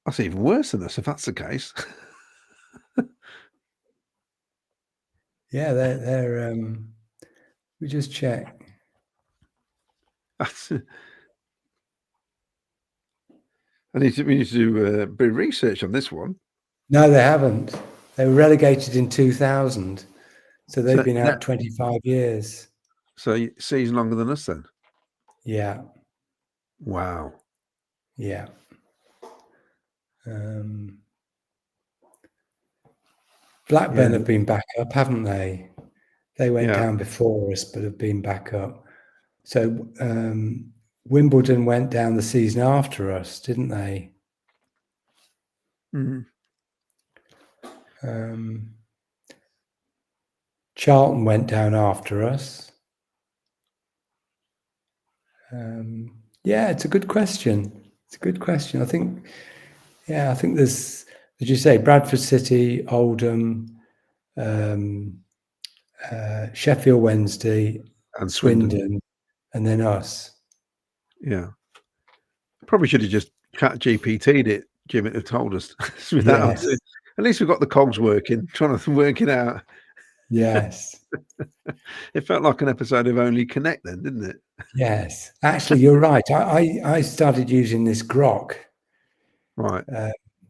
That's even worse than us if that's the case. Yeah, they're we just check. we need to do a bit of research on this one. No, they haven't. They were relegated in 2000, so they've been out 25 years. So season longer than us then. Yeah. Wow. Yeah. Blackburn have been back up, haven't they? They went down before us, but have been back up. So Wimbledon went down the season after us, didn't they? Mm-hmm. Charlton went down after us. Yeah, it's a good question. I think there's, as you say, Bradford City, Oldham, Sheffield Wednesday, and Swindon, and then us. Yeah. Probably should have just chat GPT'd it, Jim, it have told us. Without Yes. At least we've got the cogs working, trying to work it out. Yes. It felt like an episode of Only Connect then, didn't it? Yes. Actually, you're right. I started using this Grok. Right.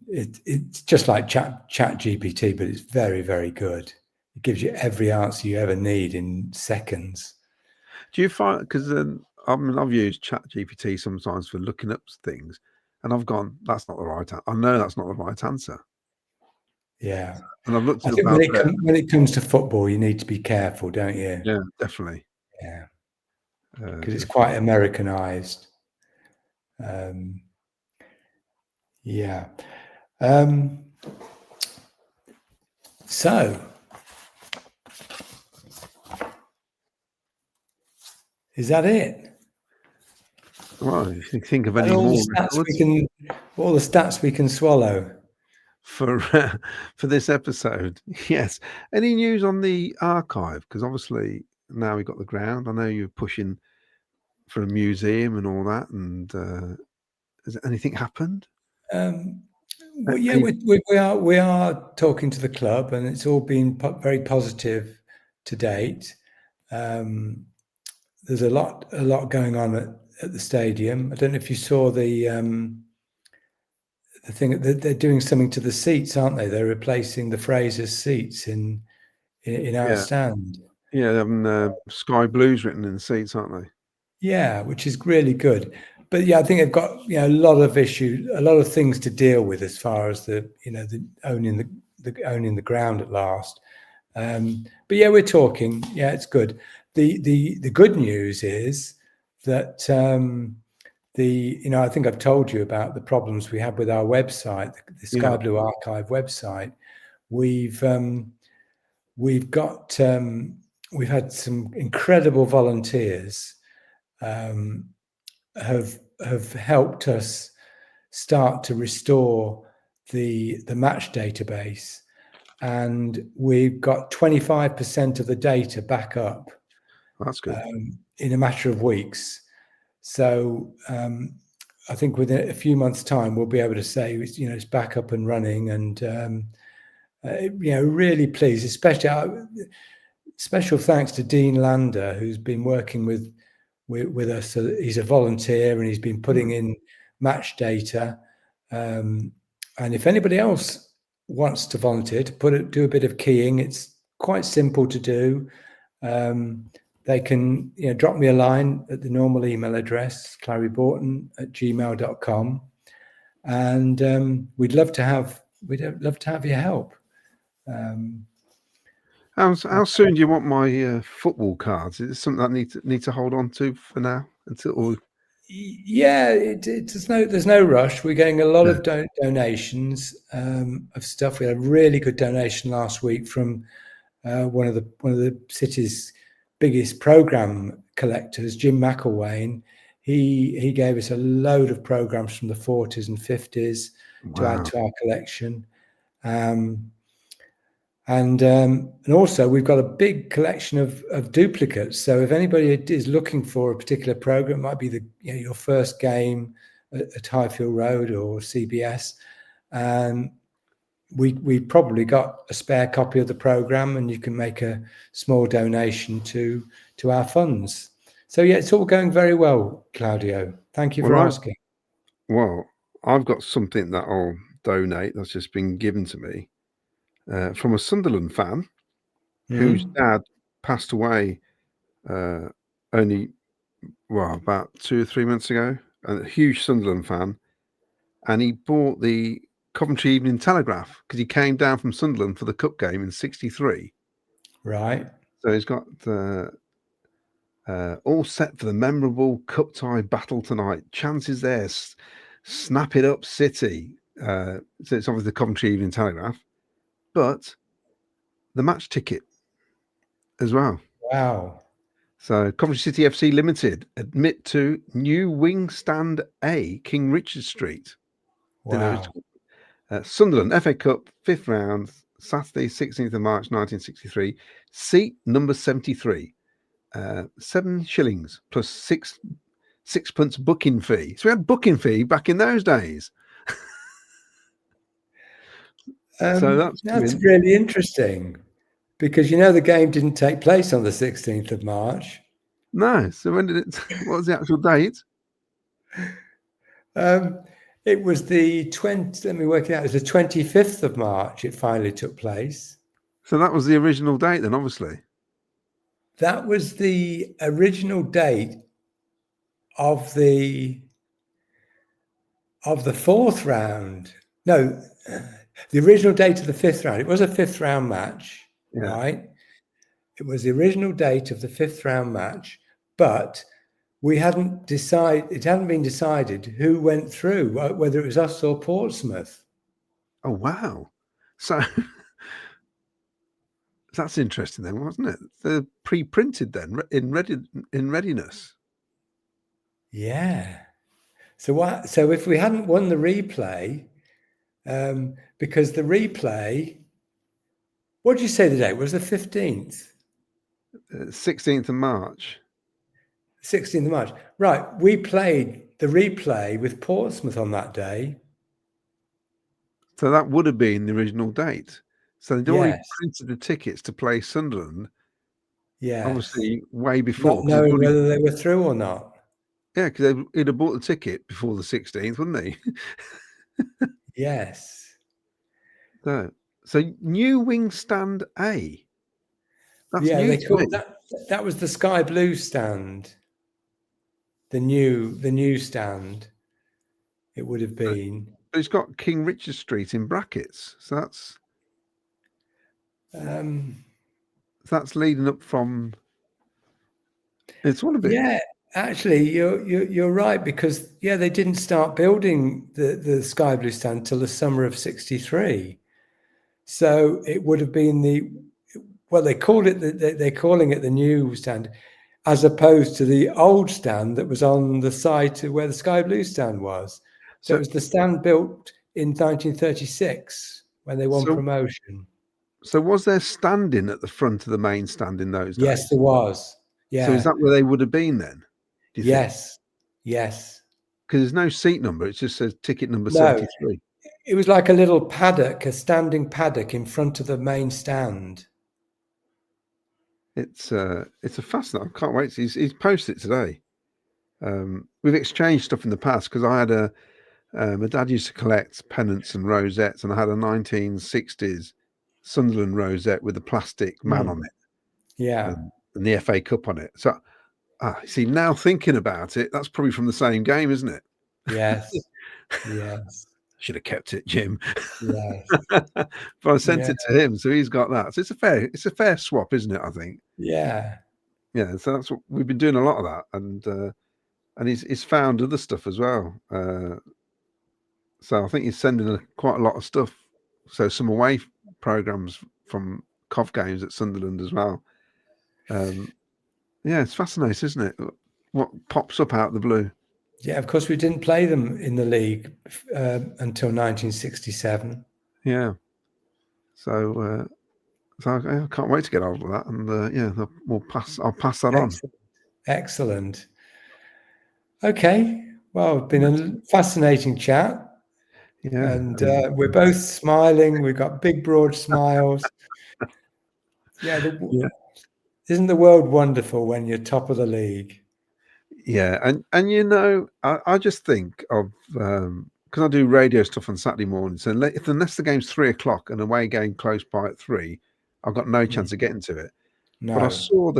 It's just like chat GPT, but it's very, very good. It gives you every answer you ever need in seconds. Do you find, because I've used chat GPT sometimes for looking up things, and I've gone, that's not the right answer. I know that's not the right answer. Yeah. And I've looked I at think when it comes to football, you need to be careful, don't you? Yeah, definitely. Yeah. Because it's quite Americanized. Yeah. So, is that it? Well, if you think of any more, all the stats we can swallow for this episode. Yes. Any news on the archive? Because obviously now we've got the ground. I know you're pushing for a museum and all that. And has anything happened? Well, yeah, we are talking to the club, and it's all been very positive to date. There's a lot going on at the stadium. I don't know if you saw the thing that they're doing something to the seats, aren't they? They're replacing the Fraser's seats in our stand. Yeah, they're having Sky Blues written in the seats, aren't they? Yeah, which is really good. But yeah, I think they've got a lot of issues, a lot of things to deal with as far as the owning the ground at last. But yeah, we're talking. Yeah, it's good. The good news is that I think I've told you about the problems we had with our website, the Sky Blue Archive website. We've had some incredible volunteers have helped us start to restore the match database, and we've got 25% of the data back up. That's good. In a matter of weeks. So I think within a few months' time, we'll be able to say it's back up and running, and really pleased. Especially special thanks to Dean Lander, who's been working with us. So he's a volunteer and he's been putting in match data. And if anybody else wants to volunteer to do a bit of keying, it's quite simple to do. They can drop me a line at the normal email address, claryborton@gmail.com, and we'd love to have your help. How soon do you want my football cards? Is it something I need to hold on to for now until? Yeah, there's no rush. We're getting a lot of donations of stuff. We had a really good donation last week from one of the city's biggest program collectors, Jim McElwain. He gave us a load of programs from the 40s and 50s to add to our collection. And also we've got a big collection of duplicates. So if anybody is looking for a particular program, it might be your first game at Highfield Road or CBS, we probably got a spare copy of the program, and you can make a small donation to our funds. So yeah, it's all going very well, Claudio. Thank you for asking. Well, I've got something that I'll donate that's just been given to me from a Sunderland fan whose dad passed away only about 2 or 3 months ago. A huge Sunderland fan, and he bought the Coventry Evening Telegraph because he came down from Sunderland for the cup game in '63. Right. So he's got all set for the memorable cup tie battle tonight. Chances there. Snap it up, City. So it's obviously the Coventry Evening Telegraph, but the match ticket as well. Wow. So Coventry City FC Limited admit to new wing stand A, King Richard Street. Wow. Sunderland FA Cup 5th round, Saturday 16th of March 1963. Seat number 73. 7 shillings plus 6 pence booking fee. So we had booking fee back in those days. So that's really interesting, because the game didn't take place on the 16th of March. No. So when did it? What was the actual date? It was the 20. Let me work it out. It was the 25th of March. It finally took place. So that was the original date, then, obviously. That was the original date of the 4th round. No, the original date of the 5th round. It was a 5th round match, right? It was the original date of the 5th round match, but it hadn't been decided who went through, whether it was us or Portsmouth. Oh, wow. So that's interesting then, wasn't it? They're pre-printed then, in readiness. Yeah. So if we hadn't won the replay, because the replay, what did you say the date was? The 15th? 16th of March. 16th of March. Right. We played the replay with Portsmouth on that day. So that would have been the original date. So they'd already printed the tickets to play Sunderland. Yeah. Obviously, way before. Not knowing whether they were through or not. Yeah, because he'd have bought the ticket before the 16th, wouldn't he? Yes. So new wing stand A. That's new they to called me. that was the Sky Blue stand. The new stand. It would have been. But it's got King Richard Street in brackets, so that's leading up from. It's one of it. Yeah, actually, you're right, because they didn't start building the Sky Blue stand till the summer of '63, so it would have been they're calling it the new stand, as opposed to the old stand that was on the site where the Sky Blue stand was. So it was the stand built in 1936 when they won promotion. So was there standing at the front of the main stand in those days? Yes, there was. Yeah. So is that where they would have been then? Do you think? Yes. Because there's no seat number. It just says ticket number 73. It was like a little paddock, a standing paddock in front of the main stand. It's a fascinating. I can't wait. He's posted it today. We've exchanged stuff in the past because I had my dad used to collect pennants and rosettes, and I had a 1960s Sunderland rosette with a plastic man on it, Yeah. and the FA Cup on it. So, see, now thinking about it, that's probably from the same game, isn't it? Yes. Yes. Should have kept it, Jim. Yes. But I sent Yeah. it to him, so he's got that. So it's a fair swap, isn't it? I think. Yeah. Yeah. So that's what we've been doing, a lot of that, and he's found other stuff as well. So I think he's sending quite a lot of stuff. So some away programs from Cov games at Sunderland as well. Yeah, it's fascinating, isn't it? What pops up out of the blue. Yeah, of course, we didn't play them in the league until 1967. Yeah. So I can't wait to get hold of that, and yeah, I'll pass that on. Excellent. Okay. Well, it's been a fascinating chat. Yeah. And we're both smiling. We've got big, broad smiles. Yeah. Isn't the world wonderful when you're top of the league? Yeah, and you know, I just think of because I do radio stuff on Saturday mornings, and unless the game's 3 o'clock and away game close by at 3, I've got no chance of getting to it. No. But I saw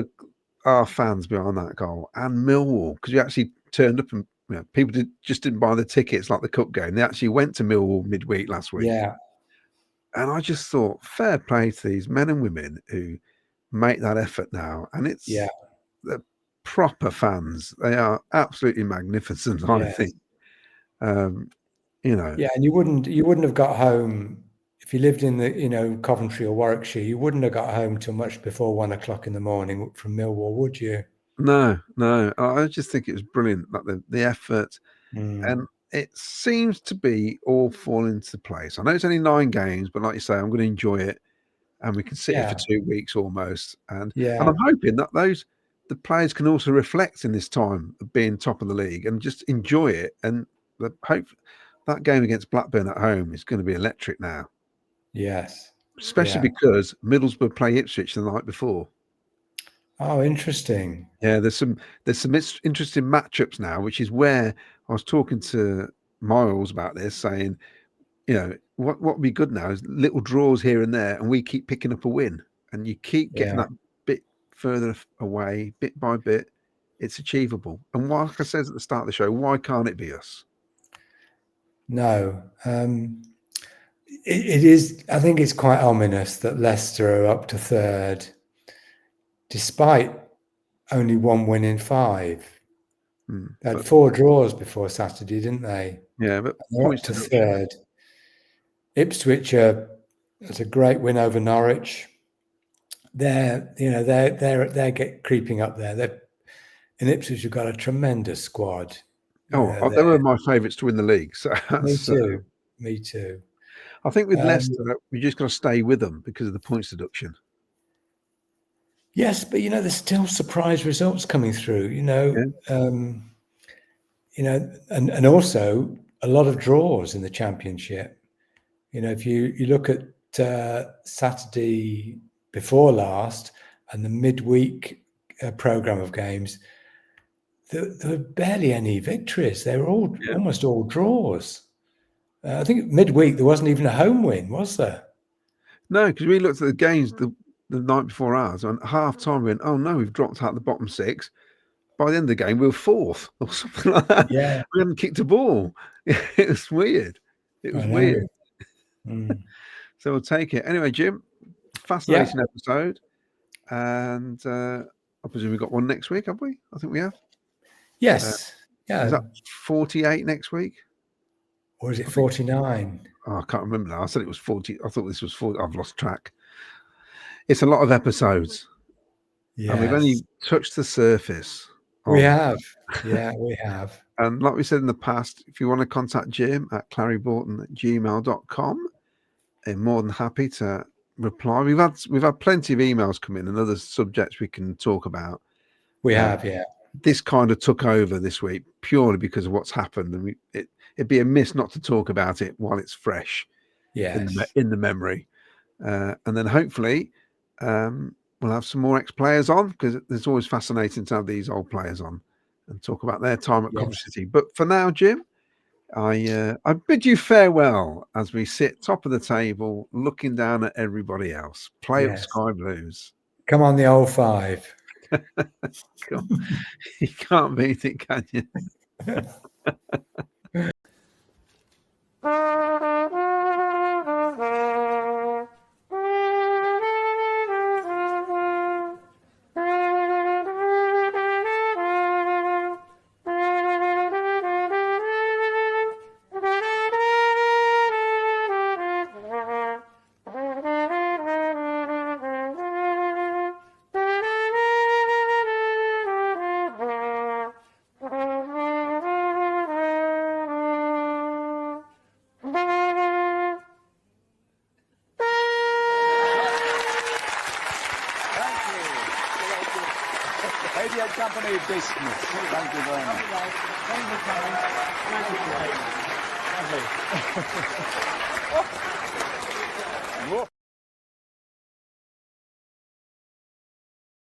our fans behind that goal, and Millwall, because you actually turned up, and people just didn't buy the tickets like the cup game. They actually went to Millwall midweek last week. Yeah. And I just thought, fair play to these men and women who make that effort now, and it's the proper fans. They are absolutely magnificent, I think. Yeah, and you wouldn't have got home if you lived in the Coventry or Warwickshire. You wouldn't have got home till much before 1 o'clock in the morning from Millwall, would you? No. I just think it was brilliant, like the effort, and it seems to be all falling into place. I know it's only 9 games, but like you say, I'm going to enjoy it, and we can sit here for 2 weeks almost, and I'm hoping that the players can also reflect in this time of being top of the league and just enjoy it, and hope that game against Blackburn at home is going to be electric now. Yes. Especially because Middlesbrough play Ipswich the night before. Oh, interesting. Yeah, there's some interesting matchups now, which is where I was talking to Miles about this, saying, what would be good now is little draws here and there, and we keep picking up a win, and you keep getting that bit further away, bit by bit. It's achievable. And like I said at the start of the show, why can't it be us? No. It is. I think it's quite ominous that Leicester are up to 3rd, despite only 1 win in 5. They had 4 draws before Saturday, didn't they? Yeah, but they're up to 3rd. Ipswich that's a great win over Norwich. They're creeping up there. In Ipswich, you've got a tremendous squad. They were my favourites to win the league. So Me too. I think with Leicester, we just got to stay with them because of the points deduction. Yes, but there's still surprise results coming through. And also a lot of draws in the Championship. If you look at Saturday before last and the midweek program of games, there were barely any victories. They were almost all draws. I think midweek there wasn't even a home win, was there? No, because we looked at the games the night before ours, and at half time we went, "Oh no, we've dropped out the bottom 6." By the end of the game, we were 4th or something like that. Yeah, we hadn't kicked a ball. It was weird. It was weird. So we'll take it anyway, Jim. Fascinating episode, and I presume we've got one next week, have we? I think we have. Yes. Is that 48 next week? Or is it 49? Oh, I can't remember now. I said it was 40. I thought this was 40. I've lost track. It's a lot of episodes. Yes. And we've only touched the surface. We have. Yeah, we have. And like we said in the past, if you want to contact Jim at claryborton@gmail.com, I'm more than happy to reply. We've had plenty of emails come in and other subjects we can talk about. We have, yeah. this kind of took over this week purely because of what's happened, and it'd be amiss not to talk about it while it's fresh in the memory, and then hopefully we'll have some more ex-players on, because it's always fascinating to have these old players on and talk about their time at Coventry City. But for now, Jim, I bid you farewell as we sit top of the table looking down at everybody else. Play up Sky Blues. Come on, the old 5. You can't beat it, can you? Radio Company Business. Thank you very much. Thank you for coming. Thank you. Lovely.